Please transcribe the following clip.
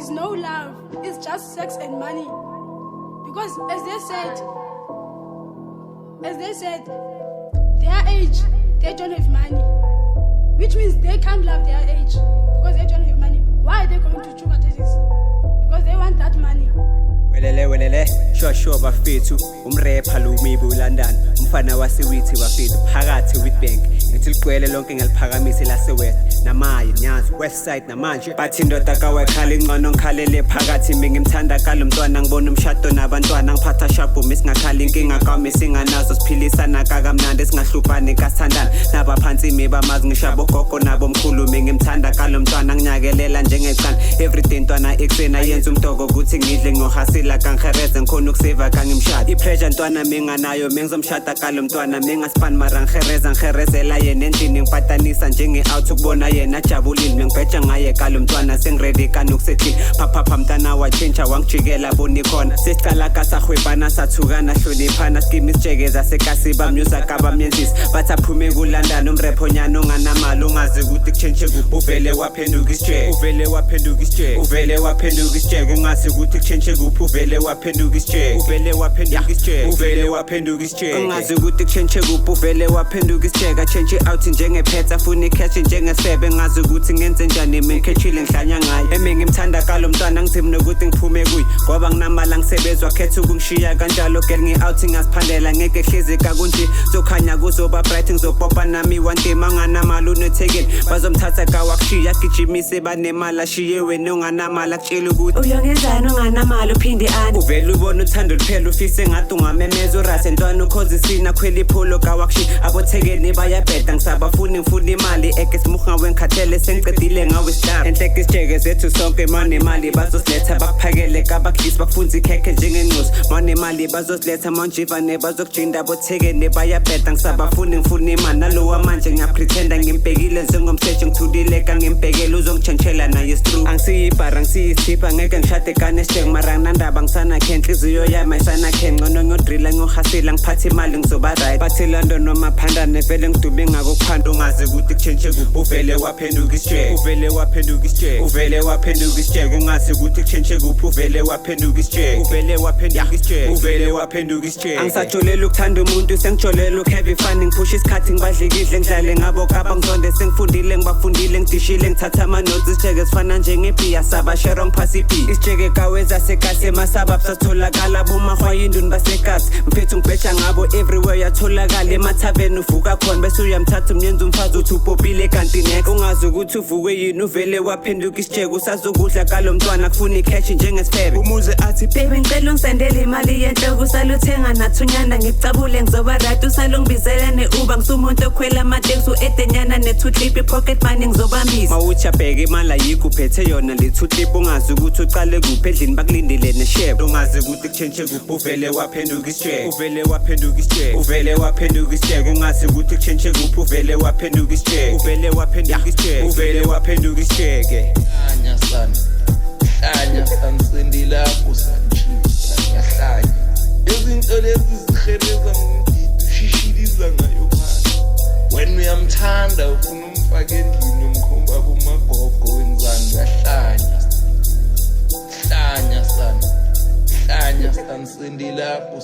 is no love, it's just sex and money. Because as they said, their age, they don't have money. Which means they can't love their age because they don't have money. Why are they going to sugar daddies? Because they want that money. Welele, sure bafethu umrapper lumibu London umfana wasewithi bafethu phakathi with bank ngithi ligcwele lonke ngaliphakamise lase west namaye nyazi west side namanje bathi indoda kawekhala ingcono ngikhalele phakathi ngimthanda kalomntwana ngibona umshado nabantwana ngiphatha sharp misingakhala inkinga kwami singanazo siphilisana kakamnandi singahluphani kasithandana nabaphansi bamazi ngishabo gogo nabo mkhulu ngimthanda kalomntwana nginyakelela njengecana everyday ntwana eksena yenza umdoko ukuthi ngidle ngohasila kanghereze ngikhona ukuseva kangimshada ipressure ntwana minganayo mengizomshada kalomntwana mingaspan mara ngherezela yena endlini ngipatanisa njenge out ukubona yena jabulile ngibheja ngaye kalomntwana sengiready kanukusethi phapha mntana wachincha wangijikela boni khona sesicala kasahwebana sathukana hloniphana skimisjekeza sekasiba music abamyenzisi bathaphume kulandana umrephonyana onganamali ungazi ukuthi kuchenche kuphi uvele waphenduka isijeke ungazi ukuthi kuchenche kuphi uvele waphenduka isijeke ungazi ukuthi kuchenche kuphi uvele waphenduka isijeke change out njengephetha funa cash njengesebe ngazi ukuthi ngenze njani mengikhetshile ngihlanya ngaye ngimthanda kalomntwana ngizimi nokuthi ngiphume kuyi ngoba nginamala ngisebezwa khetha ukungishiya kanjalo girl ngi-out ngasiphandela ngeke hlezi kakunje zokhanya kuzoba bright ngizopopa nami one day manganamali unothekeni bazomthatha kawakushiya gijimise banemali ashiye wena unganamali akutshela ukuthi uyongenzani unganamali uphinde ani uvele ubona uthando luphela ufise ngathi ungamemeza urase ntwana ukhozi sina khwela ipholo kawakushiya abothekeni bayabheda ngisabafuni ngifuna imali eke simuha wengikhathele sengicedile ngawe star enhleke isijeke zethu sonke manemali bazosiletha bakuphakele kabakhlisi bakufunza ikhekhe njengenquzo manemali bazosiletha manjivane bazokujinda abothekeni bayabheda ngisabafuni ngifuna imali nalowa manje ngiyapretenda ngimbhekile njengomseshi ngithulile kangimbhekele uzongitshentshela naye stru angisiyibhara ngisiyisipha ngeke ngishade kanesijeke mara nandaba ngisanakhe inhliziyo yami ayisanakhe ngcono ngiyodrilla ngiyohasila ngiphathe imali ngizoba right bathi London noma phandane vele ngidume ngakuphanda ungazi ukuthi kuchenche kuphi uvele waphenduka isijeke ungazi ukuthi kuchenche kuphi uvele waphenduka isijeke angisajolela ukuthanda umuntu sengijolela ukheavy fun ngiphusha isikhathi ngibadlikidle ngidlale ngabo kaba ngizonde sengifundile ngibafundile ngidishile ngithatha ama-notes isijeke sifana njengebhiya sabashero ngiphasa ibhi isijeke kaweza sekase masaba satholakala bomahwayinduni basekasi mphethu ngibheja ngabo everywhere yatholakala emathaveni uvuka khona bese uyamthatha umyenza umfazi uthi upopile kanti next ungazi ukuthi uvuke yini uvele waphenduka isijeke usazokudla kalomntwana kufuna ikheshi njengesifebe umuze athi baby ngicela ungisendele imali yenhloko usaluthenga nathunyana ngicabule ngizoba right usalungibizela ne-uber ngisumuntu okhwela amateksi u-edenyana ne-2 pocket money ngizobambisa mawuthi abheke imali ayikho uphethe yona le-2 ungazi ukuthi ucale kuphi endlini bakulindile neshebe ungazi ukuthi kuchenche kuphi uvele waphenduka isijeke ungazi ukuthi kuchenche kuphi uvele waphenduka isijeke hlanya sana sendilapho sanjisa ngiyahlanya izinto lezi zihereza ngumdidi ushishiliza ngayo phansi wena uyamthanda ufuna umfaka endlini umkhomba kumagogo wenzani uyahlanya sana sendilapho